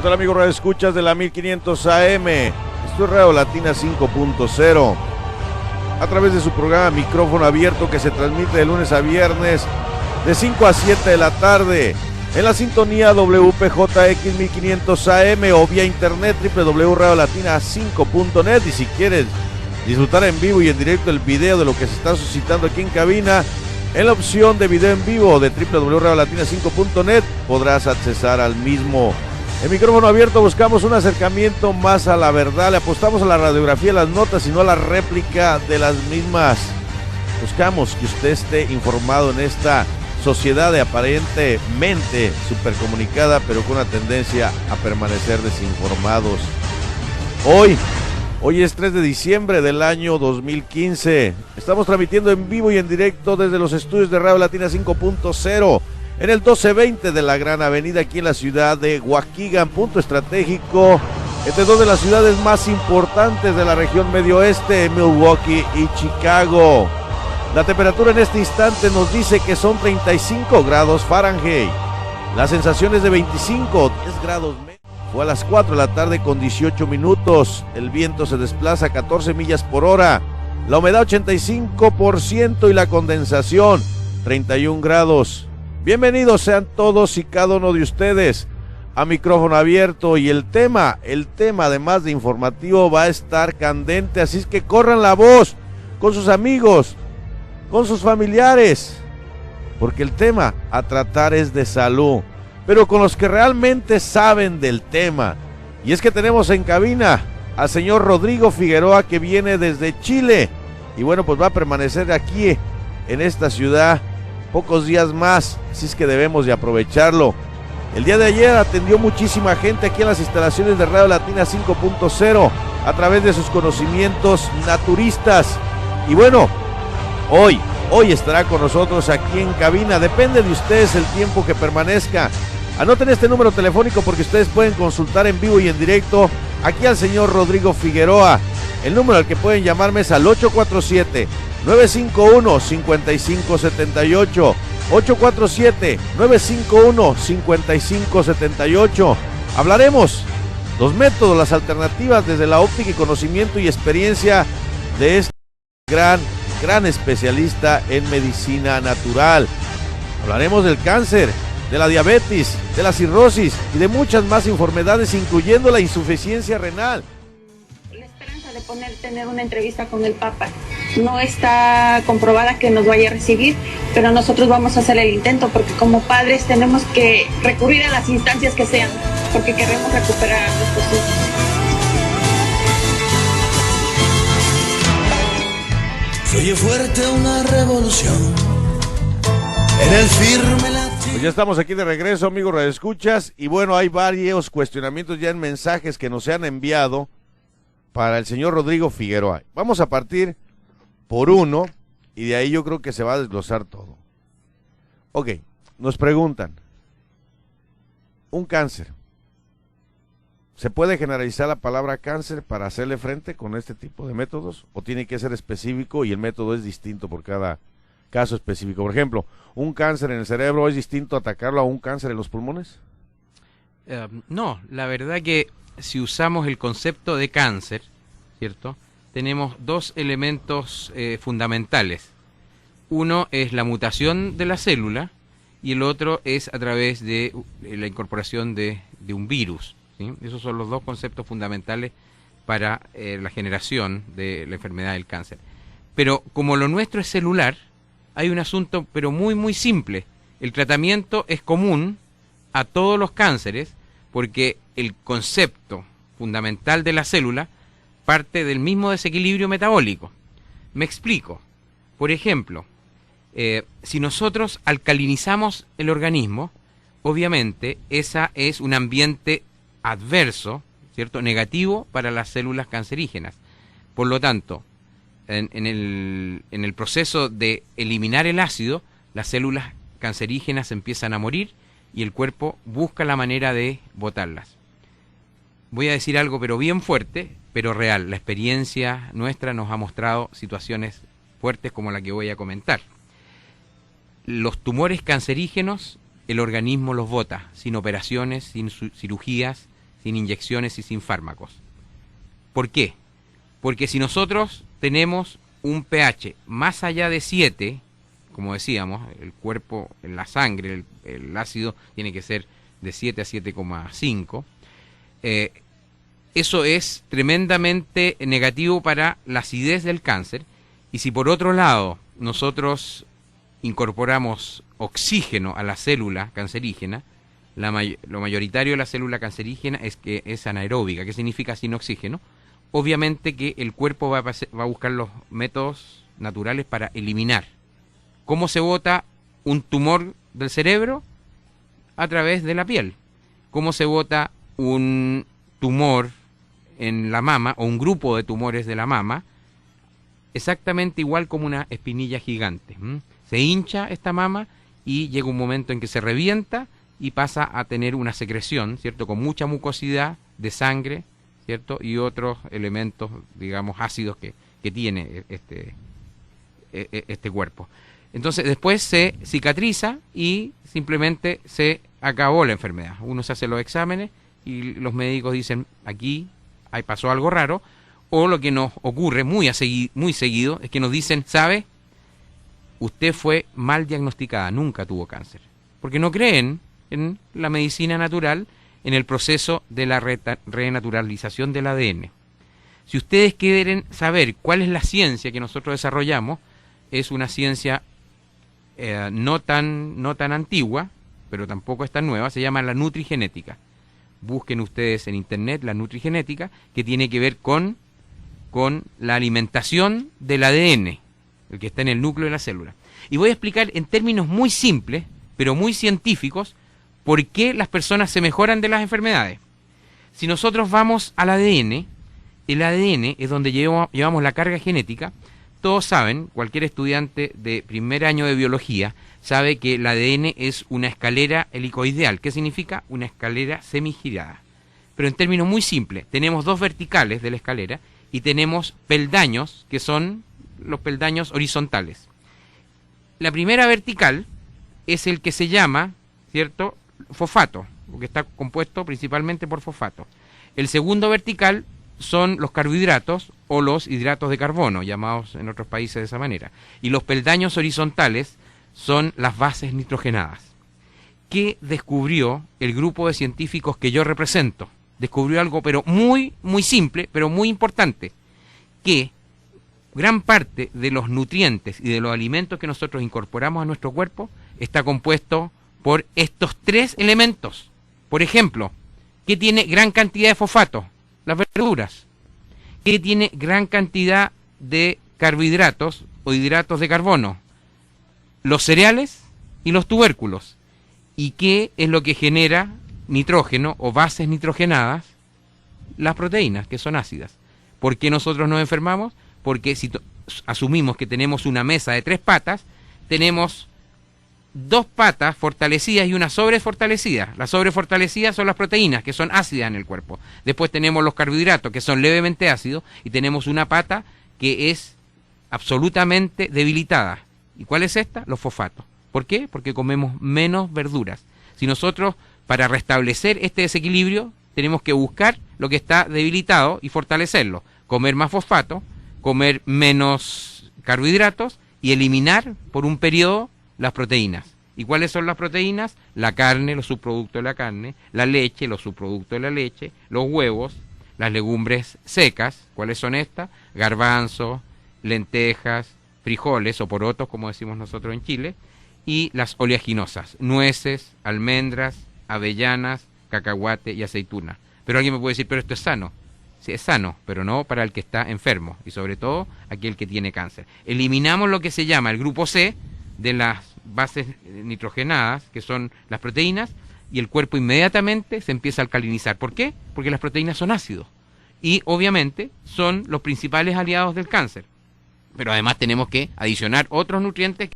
¿Qué tal, amigos radioescuchas de la 1500 AM? Esto es Radio Latina 5.0. A través de su programa Micrófono Abierto, que se transmite de lunes a viernes de 5 a 7 de la tarde en la sintonía WPJX 1500 AM o vía internet www.radiolatina5.net. Y si quieres disfrutar en vivo y en directo el video de lo que se está suscitando aquí en cabina, en la opción de video en vivo de www.radiolatina5.net podrás accesar al mismo. En Micrófono Abierto buscamos un acercamiento más a la verdad, le apostamos a la radiografía de las notas y no a la réplica de las mismas. Buscamos que usted esté informado en esta sociedad de aparentemente supercomunicada, pero con una tendencia a permanecer desinformados. Hoy es 3 de diciembre del año 2015. Estamos transmitiendo en vivo y en directo desde los estudios de Radio Latina 5.0 en el 1220 de la Gran Avenida, aquí en la ciudad de Waukegan, punto estratégico entre dos de las ciudades más importantes de la región medio oeste, Milwaukee y Chicago. La temperatura en este instante nos dice que son 35 grados Fahrenheit. La sensación es de 25, 10 grados. Fue a las 4 de la tarde con 18 minutos. El viento se desplaza a 14 millas por hora. La humedad 85% y la condensación 31 grados. Bienvenidos sean todos y cada uno de ustedes a Micrófono Abierto, y el tema además de informativo va a estar candente, así es que corran la voz con sus amigos, con sus familiares, porque el tema a tratar es de salud, pero con los que realmente saben del tema. Y es que tenemos en cabina al señor Rodrigo Figueroa, que viene desde Chile, y bueno, pues va a permanecer aquí en esta ciudad pocos días más, así es que debemos de aprovecharlo. El día de ayer atendió muchísima gente aquí en las instalaciones de Radio Latina 5.0 a través de sus conocimientos naturistas. Y bueno, hoy estará con nosotros aquí en cabina. Depende de ustedes el tiempo que permanezca. Anoten este número telefónico porque ustedes pueden consultar en vivo y en directo aquí al señor Rodrigo Figueroa. El número al que pueden llamarme es al 847-951-5578. 847-951-5578. Hablaremos los métodos, las alternativas desde la óptica y conocimiento y experiencia de este gran especialista en medicina natural. Hablaremos del cáncer, de la diabetes, de la cirrosis y de muchas más enfermedades, incluyendo la insuficiencia renal. La esperanza de tener una entrevista con el Papa no está comprobada que nos vaya a recibir, pero nosotros vamos a hacer el intento, porque como padres tenemos que recurrir a las instancias que sean, porque queremos recuperar a nuestros hijos. Se oye fuerte una revolución en el firme latido. Pues ya estamos aquí de regreso, amigos radioescuchas, y bueno, hay varios cuestionamientos ya en mensajes que nos se han enviado para el señor Rodrigo Figueroa. Vamos a partir por uno y de ahí yo creo que se va a desglosar todo. Ok, nos preguntan, un cáncer, ¿se puede generalizar la palabra cáncer para hacerle frente con este tipo de métodos? ¿O tiene que ser específico y el método es distinto por cada caso específico? Por ejemplo, ¿un cáncer en el cerebro es distinto atacarlo a un cáncer en los pulmones? No, la verdad que si usamos el concepto de cáncer, ¿cierto?, tenemos dos elementos fundamentales. Uno es la mutación de la célula y el otro es a través de la incorporación de un virus, ¿sí? Esos son los dos conceptos fundamentales para la generación de la enfermedad del cáncer. Pero como lo nuestro es celular, hay un asunto pero muy simple. El tratamiento es común a todos los cánceres porque el concepto fundamental de la célula parte del mismo desequilibrio metabólico. Me explico. Por ejemplo, si nosotros alcalinizamos el organismo, obviamente esa es un ambiente adverso, ¿cierto?, negativo para las células cancerígenas. Por lo tanto, en el proceso de eliminar el ácido, las células cancerígenas empiezan a morir y el cuerpo busca la manera de botarlas. Voy a decir algo pero bien fuerte, pero real. La experiencia nuestra nos ha mostrado situaciones fuertes como la que voy a comentar. Los tumores cancerígenos, el organismo los bota, sin operaciones, sin cirugías, sin inyecciones y sin fármacos. ¿Por qué? Porque si nosotros tenemos un pH más allá de 7, como decíamos, el cuerpo, en la sangre, el ácido tiene que ser de 7 a 7,5, eso es tremendamente negativo para la acidez del cáncer. Y si por otro lado nosotros incorporamos oxígeno a la célula cancerígena, lo mayoritario de la célula cancerígena es que es anaeróbica. ¿Qué significa sin oxígeno? Obviamente que el cuerpo va a buscar los métodos naturales para eliminar. ¿Cómo se bota un tumor del cerebro? A través de la piel. ¿Cómo se bota un tumor en la mama o un grupo de tumores de la mama? Exactamente igual como una espinilla gigante. Se hincha esta mama y llega un momento en que se revienta y pasa a tener una secreción, ¿cierto? Con mucha mucosidad de sangre, ¿cierto? Y otros elementos, digamos, ácidos que tiene este cuerpo. Entonces después se cicatriza y simplemente se acabó la enfermedad. Uno se hace los exámenes y los médicos dicen, aquí pasó algo raro. O lo que nos ocurre muy seguido es que nos dicen, ¿sabe? Usted fue mal diagnosticada, nunca tuvo cáncer. Porque no creen en la medicina natural, en el proceso de la renaturalización del ADN. Si ustedes quieren saber cuál es la ciencia que nosotros desarrollamos, es una ciencia no tan antigua, pero tampoco es tan nueva, se llama la nutrigenética. Busquen ustedes en internet la nutrigenética, que tiene que ver con la alimentación del ADN, el que está en el núcleo de la célula. Y voy a explicar en términos muy simples, pero muy científicos, por qué las personas se mejoran de las enfermedades. Si nosotros vamos al ADN, el ADN es donde llevamos la carga genética. Todos saben, cualquier estudiante de primer año de biología sabe que el ADN es una escalera helicoidal. ¿Qué significa? Una escalera semigirada. Pero en términos muy simples, tenemos dos verticales de la escalera y tenemos peldaños, que son los peldaños horizontales. La primera vertical es el que se llama, ¿cierto?, fosfato, porque está compuesto principalmente por fosfato. El segundo vertical son los carbohidratos o los hidratos de carbono, llamados en otros países de esa manera. Y los peldaños horizontales son las bases nitrogenadas. ¿Qué descubrió el grupo de científicos que yo represento? Descubrió algo pero muy simple, pero muy importante, que gran parte de los nutrientes y de los alimentos que nosotros incorporamos a nuestro cuerpo está compuesto por estos tres elementos. Por ejemplo, ¿qué tiene gran cantidad de fosfato? Las verduras. ¿Qué tiene gran cantidad de carbohidratos o hidratos de carbono? Los cereales y los tubérculos. ¿Y qué es lo que genera nitrógeno o bases nitrogenadas? Las proteínas, que son ácidas. ¿Por qué nosotros nos enfermamos? Porque si asumimos que tenemos una mesa de 3 patas, tenemos 2 patas fortalecidas y una sobrefortalecida. Las sobrefortalecidas son las proteínas, que son ácidas en el cuerpo. Después tenemos los carbohidratos, que son levemente ácidos, y tenemos una pata que es absolutamente debilitada. ¿Y cuál es esta? Los fosfatos. ¿Por qué? Porque comemos menos verduras. Si nosotros, para restablecer este desequilibrio, tenemos que buscar lo que está debilitado y fortalecerlo. Comer más fosfato, comer menos carbohidratos y eliminar por un periodo las proteínas. ¿Y cuáles son las proteínas? La carne, los subproductos de la carne, la leche, los subproductos de la leche, los huevos, las legumbres secas. ¿Cuáles son estas? Garbanzos, lentejas, frijoles o porotos, como decimos nosotros en Chile, y las oleaginosas, nueces, almendras, avellanas, cacahuate y aceituna. Pero alguien me puede decir, pero esto es sano. Sí, es sano, pero no para el que está enfermo y sobre todo aquel que tiene cáncer. Eliminamos lo que se llama el grupo C de las bases nitrogenadas, que son las proteínas, y el cuerpo inmediatamente se empieza a alcalinizar. ¿Por qué? Porque las proteínas son ácidos y obviamente son los principales aliados del cáncer. Pero además tenemos que adicionar otros nutrientes,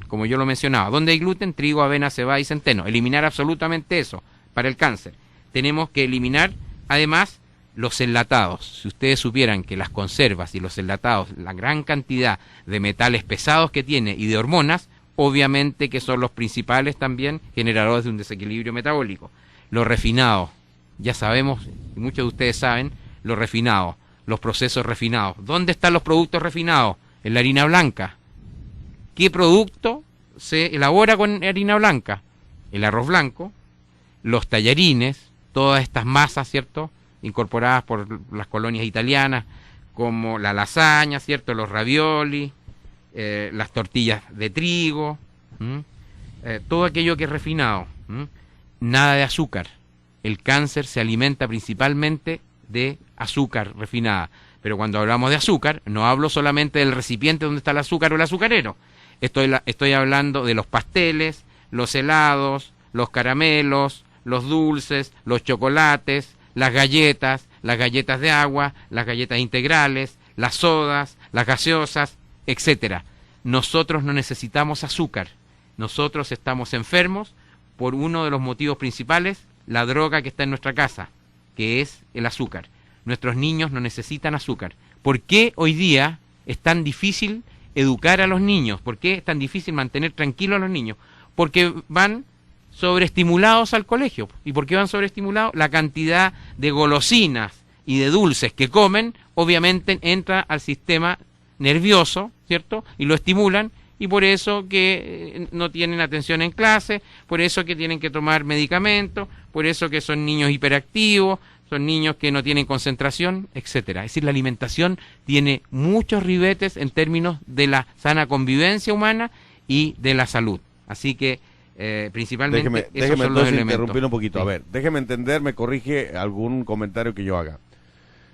como yo lo mencionaba. ¿Dónde hay gluten? Trigo, avena, cebada y centeno. Eliminar absolutamente eso para el cáncer. Tenemos que eliminar además los enlatados. Si ustedes supieran que las conservas y los enlatados, la gran cantidad de metales pesados que tiene y de hormonas, obviamente que son los principales también generadores de un desequilibrio metabólico. Los refinados, ya sabemos, y muchos de ustedes saben, lo refinado, los procesos refinados. ¿Dónde están los productos refinados? En la harina blanca. ¿Qué producto se elabora con harina blanca? El arroz blanco, los tallarines, todas estas masas, ¿cierto?, incorporadas por las colonias italianas, como la lasaña, ¿cierto?, los ravioli, las tortillas de trigo, todo aquello que es refinado. Nada de azúcar. El cáncer se alimenta principalmente de azúcar refinada. Pero cuando hablamos de azúcar, no hablo solamente del recipiente donde está el azúcar o el azucarero. Estoy hablando de los pasteles, los helados, los caramelos, los dulces, los chocolates, las galletas de agua, las galletas integrales, las sodas, las gaseosas, etcétera. Nosotros no necesitamos azúcar. Nosotros estamos enfermos por uno de los motivos principales, la droga que está en nuestra casa, que es el azúcar. Nuestros niños no necesitan azúcar. ¿Por qué hoy día es tan difícil educar a los niños? ¿Por qué es tan difícil mantener tranquilos a los niños? Porque van sobreestimulados al colegio. ¿Y por qué van sobreestimulados? La cantidad de golosinas y de dulces que comen, obviamente entra al sistema nervioso, ¿cierto? Y lo estimulan, y por eso que no tienen atención en clase, por eso que tienen que tomar medicamentos, por eso que son niños hiperactivos, son niños que no tienen concentración, etcétera. Es decir, la alimentación tiene muchos ribetes en términos de la sana convivencia humana y de la salud. Así que principalmente esos son los elementos. Interrumpir un poquito. Sí. A ver, déjeme entender, me corrige algún comentario que yo haga.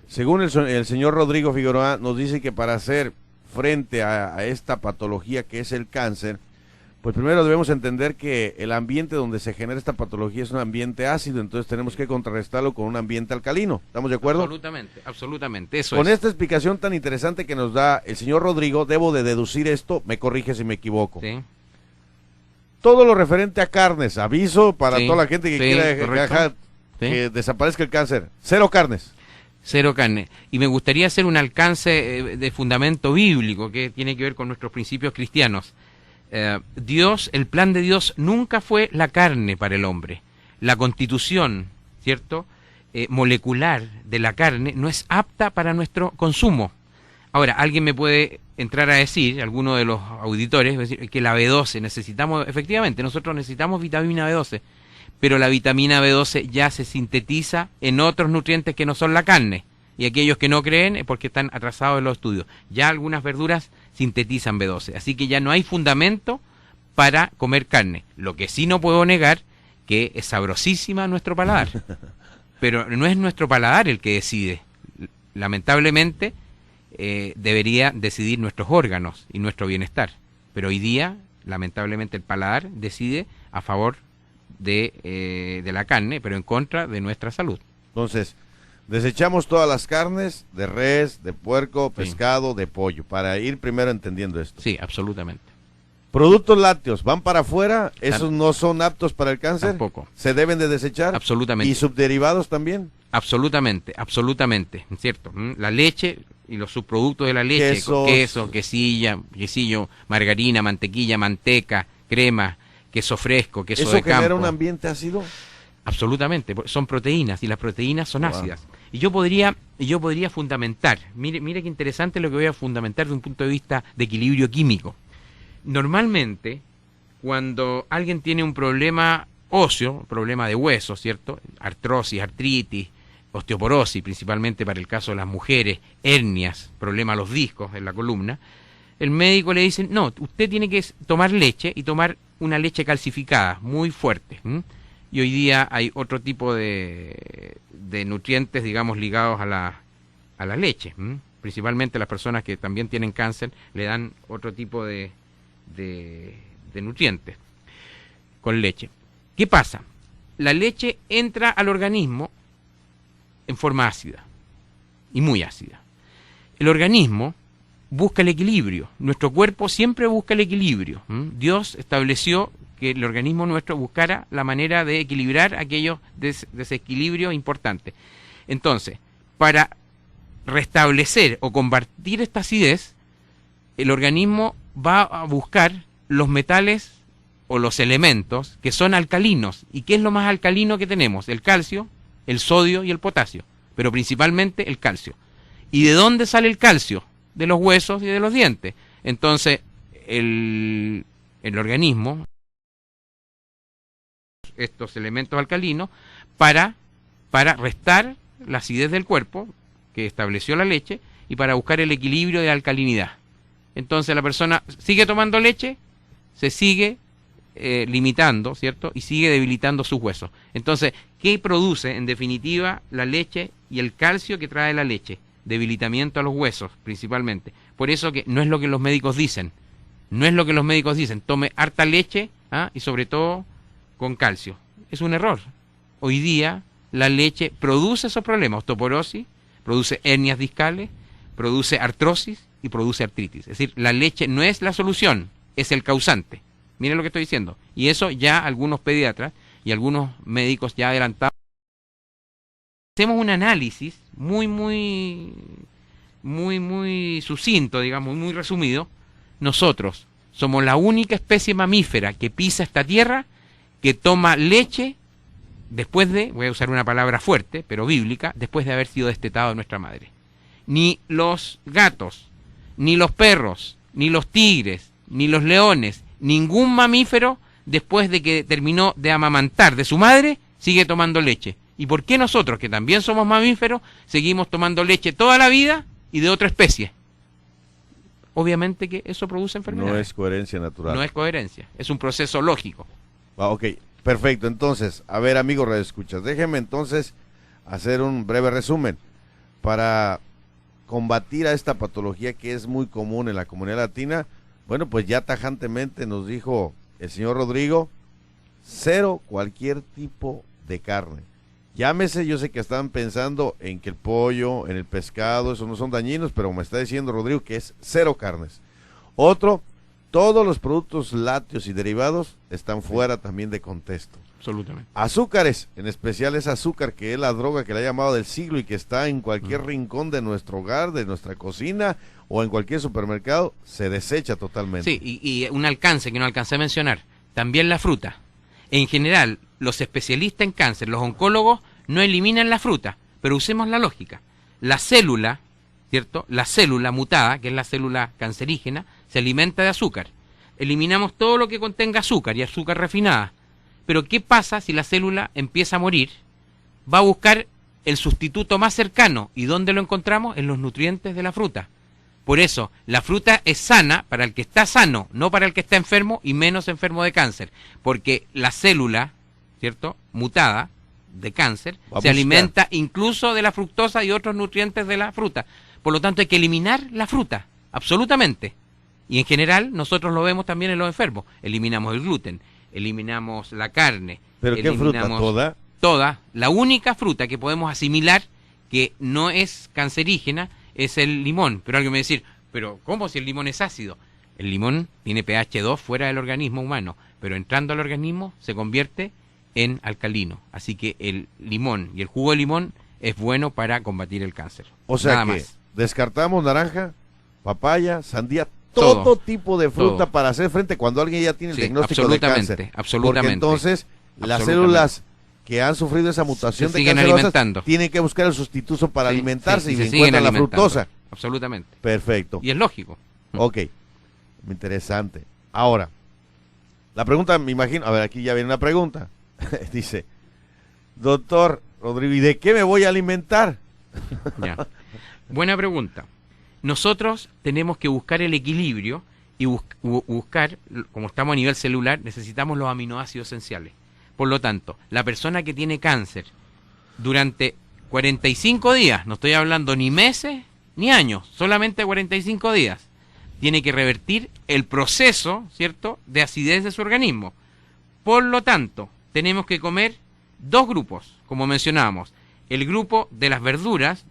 Según el señor Rodrigo Figueroa, nos dice que para hacer frente a esta patología que es el cáncer, pues primero debemos entender que el ambiente donde se genera esta patología es un ambiente ácido, entonces tenemos que contrarrestarlo con un ambiente alcalino. ¿Estamos de acuerdo? Absolutamente, absolutamente. Eso Con es. esta explicación tan interesante que nos da el señor Rodrigo, debo de deducir esto, me corrige si me equivoco. Sí. Todo lo referente a carnes, aviso para Sí, toda la gente que sí, quiera correcto. que desaparezca el cáncer. Cero carnes. Cero carne. Y me gustaría hacer un alcance de fundamento bíblico que tiene que ver con nuestros principios cristianos. Dios, el plan de Dios nunca fue la carne para el hombre. La constitución, ¿cierto?, molecular de la carne no es apta para nuestro consumo. Ahora, alguien me puede entrar a decir, alguno de los auditores, decir que la B12 necesitamos, efectivamente, nosotros necesitamos vitamina B12, pero la vitamina B12 ya se sintetiza en otros nutrientes que no son la carne. Y aquellos que no creen es porque están atrasados en los estudios. Ya algunas verduras sintetizan B12. Así que ya no hay fundamento para comer carne. Lo que sí no puedo negar que es sabrosísima nuestro paladar. Pero no es nuestro paladar el que decide. Lamentablemente debería decidir nuestros órganos y nuestro bienestar. Pero hoy día, lamentablemente, el paladar decide a favor de la carne, pero en contra de nuestra salud. Entonces, desechamos todas las carnes de res, de puerco, Sí. pescado, de pollo, para ir primero entendiendo esto. Sí, absolutamente. Productos lácteos, ¿van para afuera? ¿Esos no son aptos para el cáncer? Tampoco. ¿Se deben de desechar? Absolutamente. ¿Y subderivados también? Absolutamente, absolutamente, ¿cierto? La leche y los subproductos de la leche, Quesos. queso, quesillo, margarina, mantequilla, manteca, crema, queso fresco, queso ¿Eso de genera campo. un ambiente ácido? Absolutamente, son proteínas y las proteínas son Wow. ácidas. Y yo podría fundamentar, mire qué interesante lo que voy a fundamentar de un punto de vista de equilibrio químico. Normalmente, cuando alguien tiene un problema óseo, problema de huesos, ¿cierto? Artrosis, artritis, osteoporosis, principalmente para el caso de las mujeres, hernias, problema a los discos en la columna, el médico le dice, no, usted tiene que tomar leche y tomar una leche calcificada, muy fuerte. Y hoy día hay otro tipo de nutrientes, digamos, ligados a la leche. Principalmente las personas que también tienen cáncer le dan otro tipo de nutrientes con leche. ¿Qué pasa? La leche entra al organismo en forma ácida y muy ácida. El organismo busca el equilibrio. Nuestro cuerpo siempre busca el equilibrio. Dios estableció que el organismo nuestro buscara la manera de equilibrar aquellos desequilibrios importantes. Entonces, para restablecer o combatir esta acidez, el organismo va a buscar los metales o los elementos que son alcalinos. ¿Y qué es lo más alcalino que tenemos? El calcio el sodio y el potasio, pero principalmente el calcio. ¿Y de dónde sale el calcio? De los huesos y de los dientes. Entonces, el organismo, estos elementos alcalinos, para restar la acidez del cuerpo que estableció la leche y para buscar el equilibrio de alcalinidad. Entonces la persona sigue tomando leche, se sigue limitando, ¿cierto? Y sigue debilitando sus huesos. Entonces, ¿qué produce en definitiva la leche y el calcio que trae la leche? Debilitamiento a los huesos, principalmente. Por eso que no es lo que los médicos dicen. No es lo que los médicos dicen. Tome harta leche, y sobre todo con calcio. Es un error. Hoy día la leche produce esos problemas, osteoporosis, produce hernias discales, produce artrosis y produce artritis. Es decir, la leche no es la solución, es el causante. Miren lo que estoy diciendo. Y eso ya algunos pediatras y algunos médicos ya adelantados. Hacemos un análisis muy sucinto, digamos, muy resumido. Nosotros somos la única especie mamífera que pisa esta tierra que toma leche después de, voy a usar una palabra fuerte, pero bíblica, después de haber sido destetado de nuestra madre. Ni los gatos, ni los perros, ni los tigres, ni los leones, ningún mamífero, después de que terminó de amamantar de su madre, sigue tomando leche. ¿Y por qué nosotros, que también somos mamíferos, seguimos tomando leche toda la vida y de otra especie? Obviamente que eso produce enfermedades. No es coherencia natural. No es coherencia, es un proceso lógico. Ok, perfecto. Entonces, a ver, amigos radioescuchas, déjenme entonces hacer un breve resumen para combatir a esta patología que es muy común en la comunidad latina. Bueno, pues ya tajantemente nos dijo el señor Rodrigo, cero cualquier tipo de carne. Llámese, yo sé que están pensando en que el pollo, en el pescado, esos no son dañinos, pero me está diciendo Rodrigo que es cero carnes. Otro, todos los productos lácteos y derivados están fuera también de contexto. Absolutamente. Azúcares, en especial ese azúcar que es la droga que le ha llamado del siglo y que está en cualquier rincón de nuestro hogar, de nuestra cocina o en cualquier supermercado, se desecha totalmente. Sí, y un alcance que no alcancé a mencionar, también la fruta. En general, los especialistas en cáncer, los oncólogos, no eliminan la fruta, pero usemos la lógica. La célula, ¿cierto? La célula mutada, que es la célula cancerígena, se alimenta de azúcar. Eliminamos todo lo que contenga azúcar y azúcar refinada. Pero ¿qué pasa si la célula empieza a morir? Va a buscar el sustituto más cercano. ¿Y dónde lo encontramos? En los nutrientes de la fruta. Por eso, la fruta es sana para el que está sano, no para el que está enfermo y menos enfermo de cáncer. Porque la célula, ¿cierto?, mutada de cáncer, se alimenta incluso de la fructosa y otros nutrientes de la fruta. Por lo tanto, hay que eliminar la fruta, absolutamente. Y en general, nosotros lo vemos también en los enfermos. Eliminamos el gluten, eliminamos la carne. ¿Pero qué fruta? ¿Toda? Toda. La única fruta que podemos asimilar que no es cancerígena es el limón. Pero alguien me va a decir, ¿pero cómo si el limón es ácido? El limón tiene pH 2 fuera del organismo humano, pero entrando al organismo se convierte en alcalino. Así que el limón y el jugo de limón es bueno para combatir el cáncer. O sea que descartamos naranja, papaya, sandía, todo tipo de fruta para hacer frente cuando alguien ya tiene el diagnóstico de cáncer. Absolutamente. Porque entonces las células que han sufrido esa mutación de cancerosas tienen que buscar el sustituto para alimentarse y encuentran la fructosa. Absolutamente. Perfecto. Y es lógico. Ok, interesante. Ahora, la pregunta, me imagino, a ver, aquí ya viene una pregunta. Dice, doctor Rodrigo, ¿y de qué me voy a alimentar? Ya. Buena pregunta. Nosotros tenemos que buscar el equilibrio y buscar, como estamos a nivel celular, necesitamos los aminoácidos esenciales. Por lo tanto, la persona que tiene cáncer durante 45 días, no estoy hablando ni meses ni años, solamente 45 días, tiene que revertir el proceso, ¿cierto?, de acidez de su organismo. Por lo tanto, tenemos que comer dos grupos, como mencionábamos, el grupo de las verduras,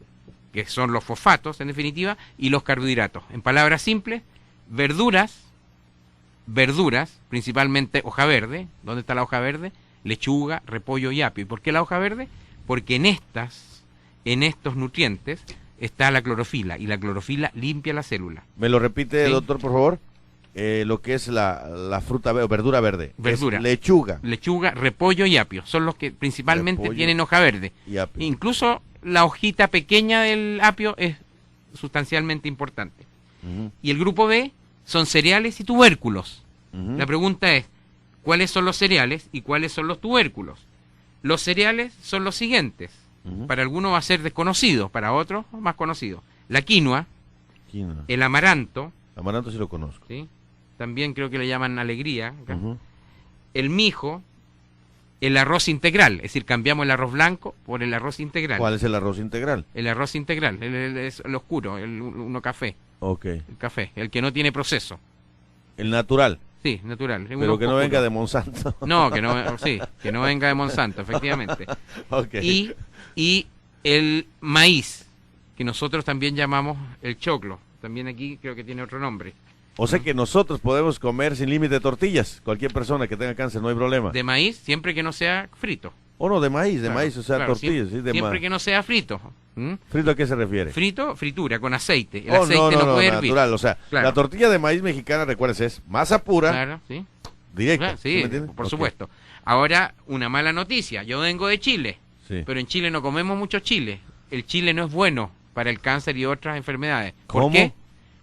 que son los fosfatos en definitiva, y los carbohidratos. En palabras simples, verduras, principalmente hoja verde. ¿Dónde está la hoja verde? Lechuga, repollo y apio. ¿Y por qué la hoja verde? Porque en estos nutrientes está la clorofila, y la clorofila limpia la célula. ¿Me lo repite, doctor, por favor? lo que es la fruta o verdura verde. Verdura. Es lechuga. Lechuga, repollo y apio. Son los que principalmente Repollo tienen hoja verde. y apio. Incluso la hojita pequeña del apio es sustancialmente importante. Ujú, Y el grupo B son cereales y tubérculos. ujú. La pregunta es, ¿cuáles son los cereales y cuáles son los tubérculos? Los cereales son los siguientes. Ujú. Para algunos va a ser desconocido, para otros más conocido. La quinoa, Quinoa. el amaranto, Amaranto sí lo conozco. ¿sí? También creo que le llaman alegría, acá. Ujú. El mijo, el arroz integral, es decir, cambiamos el arroz blanco por el arroz integral. ¿Cuál es el arroz integral? El arroz integral, es el oscuro, el uno café, Ok. el café, el que no tiene proceso. El natural, Sí, natural. es pero uno que no oscuro. venga de Monsanto. No, sí, que no venga de Monsanto, efectivamente. Ok. Y el maíz, que nosotros también llamamos el choclo. También aquí creo que tiene otro nombre. O sea que nosotros podemos comer sin límite de tortillas. Cualquier persona que tenga cáncer, no hay problema. De maíz, siempre que no sea frito. O no, de maíz, Claro, o sea, claro, tortillas. Sí, de siempre que no sea frito. ¿Mm? ¿Frito a qué se refiere? Frito, fritura, con aceite. El Oh, aceite no, puede hervir. natural. O sea, Claro. la tortilla de maíz mexicana, recuerdes, es masa pura, Claro, sí. directa. Claro, ¿Sí sí, me entiendes? por Ok. supuesto. Ahora, una mala noticia. Yo vengo de Chile, Sí. pero en Chile no comemos mucho chile. El chile no es bueno para el cáncer y otras enfermedades. ¿Por ¿Cómo? qué?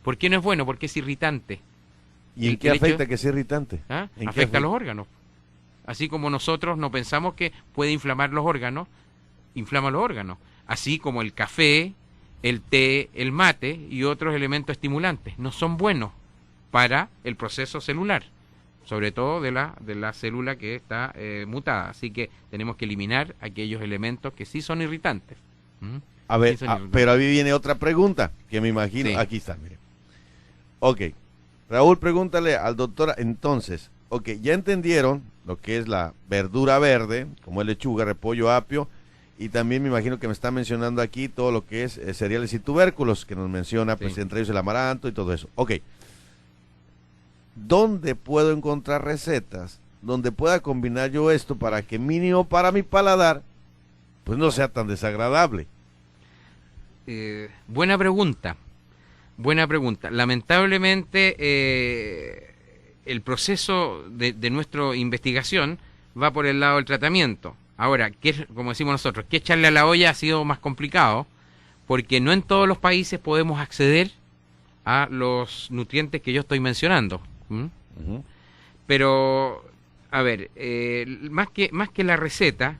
¿Por qué no es bueno? Porque es irritante. ¿Y en el qué hecho- afecta que sea irritante? ¿Ah? ¿En qué Afecta a los órganos. Así como nosotros no pensamos que puede inflamar los órganos, inflama los órganos. Así como el café, el té, el mate y otros elementos estimulantes no son buenos para el proceso celular, sobre todo de la célula que está mutada. Así que tenemos que eliminar aquellos elementos que sí son irritantes. ¿Mm? A ver, Sí, son irritantes. pero ahí viene otra pregunta que me imagino. Sí. Aquí está, mire. Ok. Raúl, pregúntale al doctor. Entonces, ok, ya entendieron lo que es la verdura verde, como es lechuga, repollo, apio. Y también me imagino que me está mencionando aquí todo lo que es cereales y tubérculos, que nos menciona, pues Sí. entre ellos el amaranto y todo eso. Ok. ¿Dónde puedo encontrar recetas donde pueda combinar yo esto para que mínimo para mi paladar, pues no sea tan desagradable? Buena pregunta. Buena pregunta. Lamentablemente, el proceso de nuestra investigación va por el lado del tratamiento. Ahora, como decimos nosotros, que echarle a la olla ha sido más complicado, porque no en todos los países podemos acceder a los nutrientes que yo estoy mencionando. ¿Mm? Ujú. Pero, a ver, más que la receta,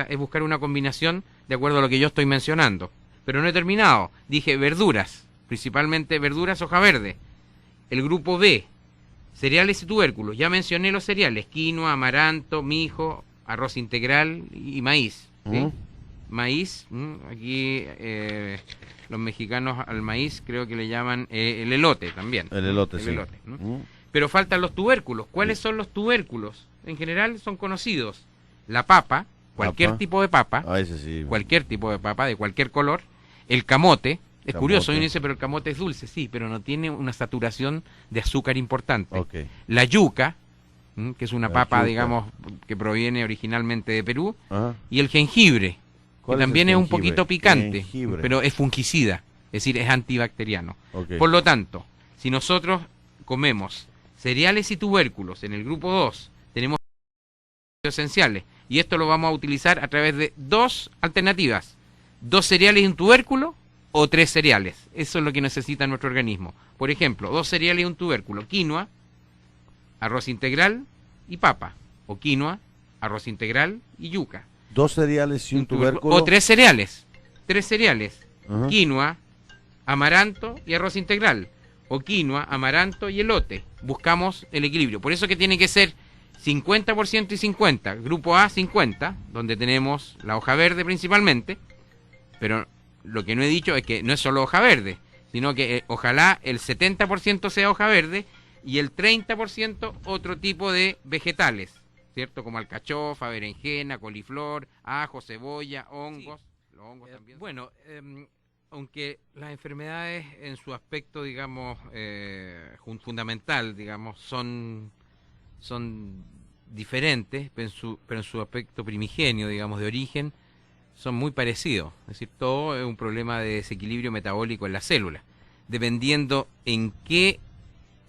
es buscar una combinación de acuerdo a lo que yo estoy mencionando. Pero no he terminado. Dije verduras, principalmente verduras hoja verde. El grupo B, cereales y tubérculos. Ya mencioné los cereales: quinoa, amaranto, mijo, arroz integral y maíz. ¿sí? Ujú. Maíz, aquí los mexicanos al maíz creo que le llaman el elote también. El elote, El sí. elote, ¿no? Ujú. Pero faltan los tubérculos. ¿Cuáles son los tubérculos? En general son conocidos. La papa, cualquier Papa. tipo de papa, Ah, ese sí. cualquier tipo de papa, de cualquier color. El camote, es Camote. curioso, uno dice, pero el camote es dulce, sí, pero no tiene una saturación de azúcar importante. Ok. La yuca, que es una La papa, yuca. digamos, que proviene originalmente de Perú. Ajá. Y el jengibre, que ¿Cuál es el también es un jengibre? poquito picante, Jengibre. pero es fungicida, es decir, es antibacteriano. Ok. Por lo tanto, si nosotros comemos cereales y tubérculos en el grupo 2, tenemos esenciales. Y esto lo vamos a utilizar a través de dos alternativas: 2 cereales y un tubérculo o 3 cereales. Eso es lo que necesita nuestro organismo. Por ejemplo, 2 cereales y un tubérculo: quinoa, arroz integral y papa. O quinoa, arroz integral y yuca. 2 cereales y un tubérculo. O 3 cereales. 3 cereales. Ajá. Quinoa, amaranto y arroz integral. O quinoa, amaranto y elote. Buscamos el equilibrio. Por eso que tiene que ser 50% y 50. Grupo A, 50, donde tenemos la hoja verde principalmente. Pero lo que no he dicho es que no es solo hoja verde, sino que ojalá el 70% sea hoja verde y el 30% otro tipo de vegetales, ¿cierto? Como alcachofa, berenjena, coliflor, ajo, cebolla, hongos. Los hongos también. Bueno, aunque las enfermedades en su aspecto, digamos, fundamental, digamos, son diferentes, pero en su aspecto primigenio, digamos, de origen, son muy parecidos. Es decir, todo es un problema de desequilibrio metabólico en la célula. Dependiendo en qué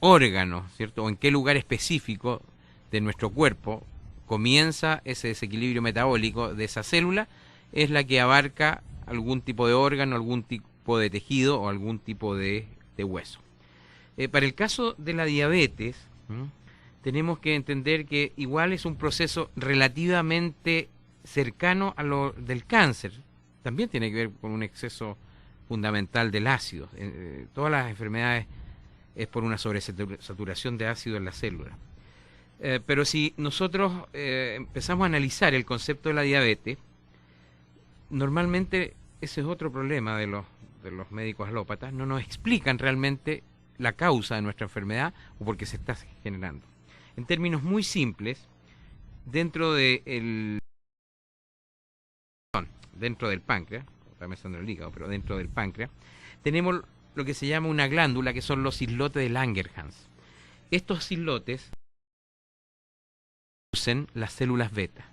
órgano, ¿cierto? O en qué lugar específico de nuestro cuerpo comienza ese desequilibrio metabólico de esa célula, es la que abarca algún tipo de órgano, algún tipo de tejido o algún tipo de hueso. Para el caso de la diabetes, tenemos que entender que igual es un proceso relativamente cercano a lo del cáncer. También tiene que ver con un exceso fundamental del ácido. Todas las enfermedades es por una sobresaturación de ácido en la célula. Pero si nosotros empezamos a analizar el concepto de la diabetes, normalmente ese es otro problema de los médicos alópatas, no nos explican realmente la causa de nuestra enfermedad o por qué se está generando. En términos muy simples, dentro del páncreas, está pensando en el hígado, pero dentro del páncreas, tenemos lo que se llama una glándula, que son los islotes de Langerhans. Estos islotes producen las células beta,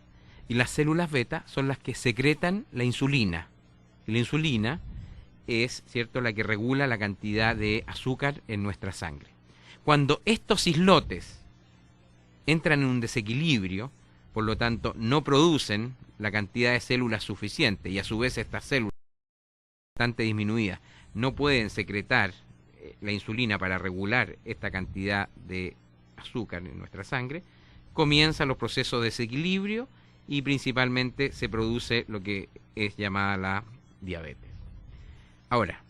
y las células beta son las que secretan la insulina. Y la insulina es, ¿cierto?, la que regula la cantidad de azúcar en nuestra sangre. Cuando estos islotes entran en un desequilibrio, por lo tanto no producen la cantidad de células suficiente, y a su vez estas células bastante disminuidas no pueden secretar la insulina para regular esta cantidad de azúcar en nuestra sangre, comienzan los procesos de desequilibrio y principalmente se produce lo que es llamada la diabetes. Ahora,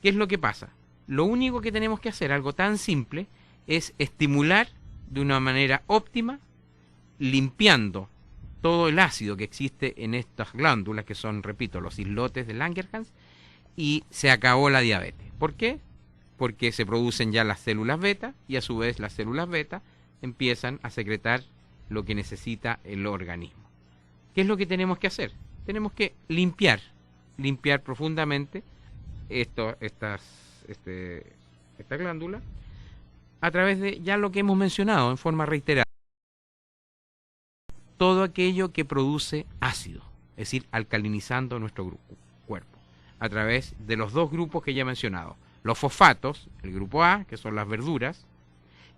¿qué es lo que pasa? Lo único que tenemos que hacer, algo tan simple, es estimular de una manera óptima, limpiando todo el ácido que existe en estas glándulas, que son, repito, los islotes de Langerhans, y se acabó la diabetes. ¿Por qué? Porque se producen ya las células beta, y a su vez las células beta empiezan a secretar lo que necesita el organismo. ¿Qué es lo que tenemos que hacer? Tenemos que limpiar profundamente esta glándula a través de ya lo que hemos mencionado en forma reiterada. Todo aquello que produce ácido, es decir, alcalinizando nuestro cuerpo, a través de los dos grupos que ya he mencionado. Los fosfatos, el grupo A, que son las verduras,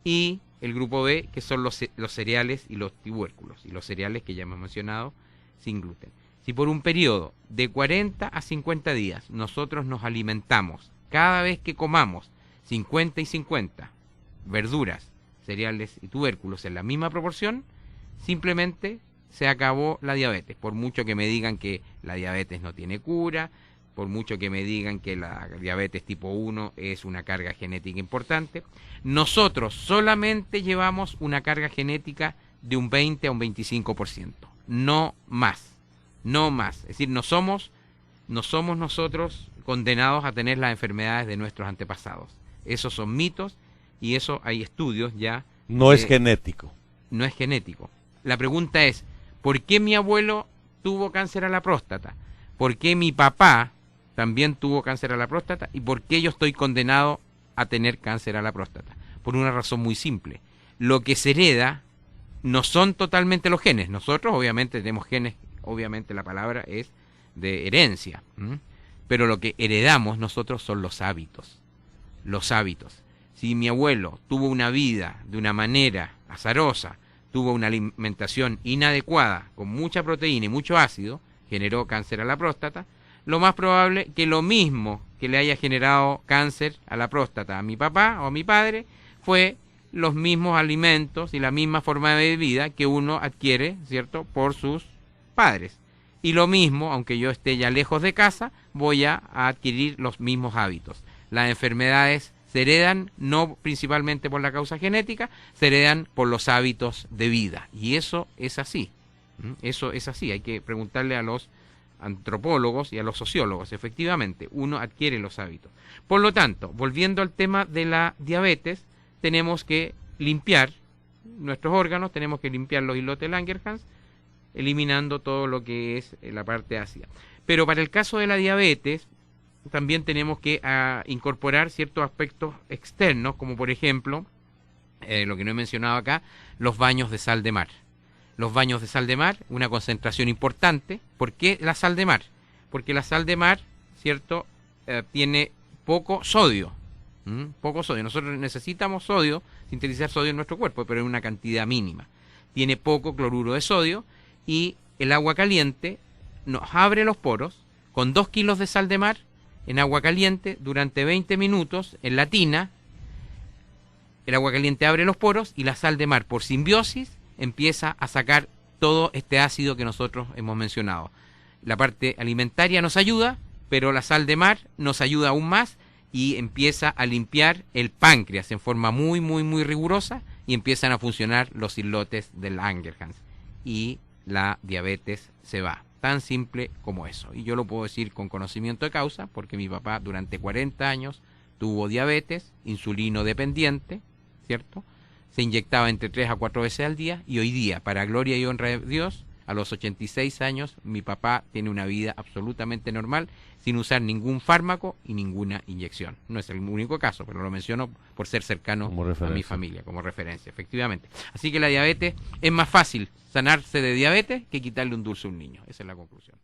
y el grupo B, que son los cereales y los tubérculos, y los cereales que ya hemos mencionado, sin gluten. Si por un periodo de 40 a 50 días nosotros nos alimentamos, cada vez que comamos 50 y 50, verduras, cereales y tubérculos en la misma proporción, simplemente se acabó la diabetes. Por mucho que me digan que la diabetes no tiene cura, por mucho que me digan que la diabetes tipo 1 es una carga genética importante, nosotros solamente llevamos una carga genética de un 20 a un 25%, no más, no más. Es decir, no somos nosotros condenados a tener las enfermedades de nuestros antepasados. Esos son mitos y eso hay estudios ya. No es genético. No es genético. La pregunta es, ¿por qué mi abuelo tuvo cáncer a la próstata? ¿Por qué mi papá también tuvo cáncer a la próstata? ¿Y por qué yo estoy condenado a tener cáncer a la próstata? Por una razón muy simple. Lo que se hereda no son totalmente los genes. Nosotros obviamente tenemos genes, obviamente la palabra es de herencia, pero lo que heredamos nosotros son los hábitos. Los hábitos. Si mi abuelo tuvo una vida de una manera azarosa, tuvo una alimentación inadecuada, con mucha proteína y mucho ácido, generó cáncer a la próstata, lo más probable que lo mismo que le haya generado cáncer a la próstata a mi papá o a mi padre fue los mismos alimentos y la misma forma de vida que uno adquiere, ¿cierto?, por sus padres. Y lo mismo, aunque yo esté ya lejos de casa, voy a adquirir los mismos hábitos. Las enfermedades se heredan no principalmente por la causa genética, se heredan por los hábitos de vida. Y eso es así. Eso es así. Hay que preguntarle a los antropólogos y a los sociólogos. Efectivamente, uno adquiere los hábitos. Por lo tanto, volviendo al tema de la diabetes, tenemos que limpiar nuestros órganos, tenemos que limpiar los islotes Langerhans, eliminando todo lo que es la parte ácida. Pero para el caso de la diabetes, también tenemos que incorporar ciertos aspectos externos, como por ejemplo, lo que no he mencionado acá, los baños de sal de mar. Los baños de sal de mar, una concentración importante. ¿Por qué la sal de mar? Porque la sal de mar, ¿cierto?, tiene poco sodio. Poco sodio. Nosotros necesitamos sodio, sintetizar sodio en nuestro cuerpo, pero en una cantidad mínima. Tiene poco cloruro de sodio y el agua caliente nos abre los poros con 2 kilos de sal de mar en agua caliente durante 20 minutos en la tina. El agua caliente abre los poros y la sal de mar, por simbiosis, empieza a sacar todo este ácido que nosotros hemos mencionado. La parte alimentaria nos ayuda, pero la sal de mar nos ayuda aún más y empieza a limpiar el páncreas en forma muy, muy, muy rigurosa y empiezan a funcionar los islotes del Langerhans y la diabetes se va. Tan simple como eso. Y yo lo puedo decir con conocimiento de causa porque mi papá durante 40 años tuvo diabetes, insulino dependiente, ¿cierto? Se inyectaba entre 3 a 4 veces al día y hoy día, para gloria y honra de Dios, a los 86 años, mi papá tiene una vida absolutamente normal, sin usar ningún fármaco y ninguna inyección. No es el único caso, pero lo menciono por ser cercano a mi familia, como referencia, efectivamente. Así que la diabetes, es más fácil sanarse de diabetes que quitarle un dulce a un niño. Esa es la conclusión.